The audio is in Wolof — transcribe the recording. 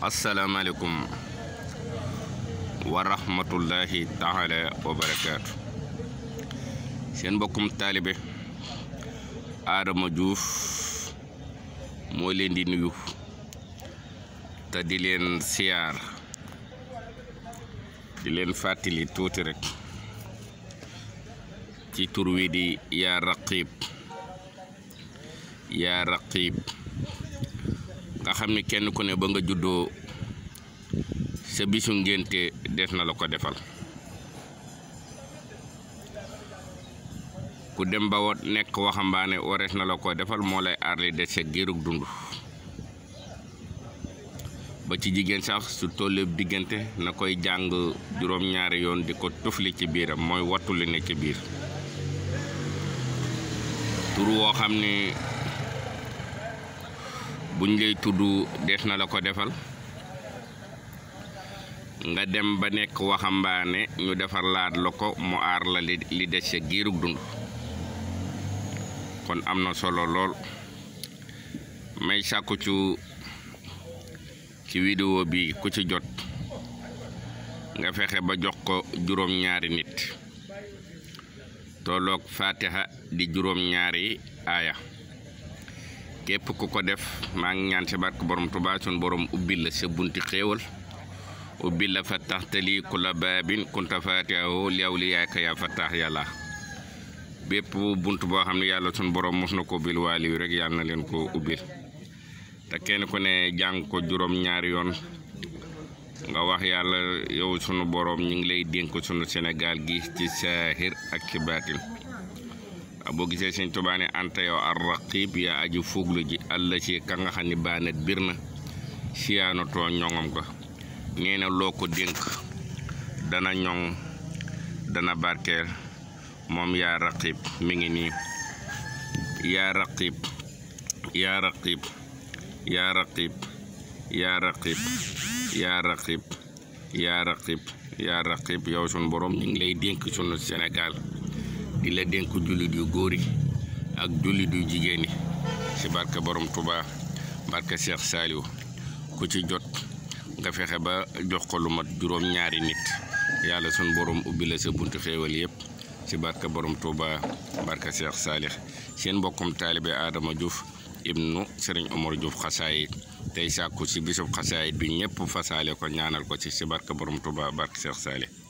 asalaamaaleykum wa rahmatullahi taala wa barakaatu. seen mbokkum taalibe Adama Diouf moo leen di nuyu te di leen siyaar di leen fàttali tuuti rek ci tur wi di yaa raqib nga xam ni kenn ku ne ba nga juddoo sa bisu ngénte def na la ko defal ku dem ba wot nekk waxambaane warees na la ko defal moo lay aar li des sa giirug dund ba ci jigéen sax su tollee diggante na koy jàng juróom-ñaari yoon di ko tufli ci biiram mooy wattu li ne ci biir tur woo xam ni buñ lay tudd des na la ko defal nga dem ba nekk waxambaane ñu defar laat la ko mu aar la li des sa giirug dund kon am na solo lool may sàkku ci vidéo bi ku ci jot nga fexe ba jox ko juróom-ñaari nit tolloog fatiha di juróom-ñaari aaya képp ku ko def maa ngi ñaan ci barke borom Tuubaa sun borom ubbil la sa bunti xéewal ubbil la fattaxtali kula baabin kunta fatihahu liawliyaaka yaa fattax yàlla bépp bunt boo xam ne yàlla sun borom mos na ko ubbil waali wi rek yàlla na leen ko ubbil te kenn ku ne jàng ko juróom-ñaari yoon nga wax yàlla yow sunu borom ñu ngi lay dénk sunu Sénégal gi ci saahir ak ci baatin boo gisee Sëñ Tuubaa ne anta yow ar-raqib yaa aji fuglu ji àlla ci ka nga xam ne baanat bir na siyaanatoo ñoŋam ko nee na loo ko dénk dana ñoŋ dana barkeel moom yaa raqib mi ngi nii yaa raqib yaa raqib yaa raqib yaa raqib yaa raqib yaa raqib yaa raqib yow sunu borom ñu ngi lay dénk sunu Sénégal di la dénk jullit yu góor yi ak jullit yu jigéen yi ci barke borom Touba barke Cheikh Saliou ku ci jot nga fexe ba jox ko lu mat juróom-ñaari nit yàlla sunu borom ubbi la sa buntu xéewal yëpp ci barke borom Touba barke Cheikh Salih seen mbokkum taalibe Adama Diouf ibnu Serigne Omar Diouf xasaayit tey sàkku ci bisub xasaayit bi ñëpp fasaale ko ñaanal ko ci barke borom Touba barke Cheikh Salih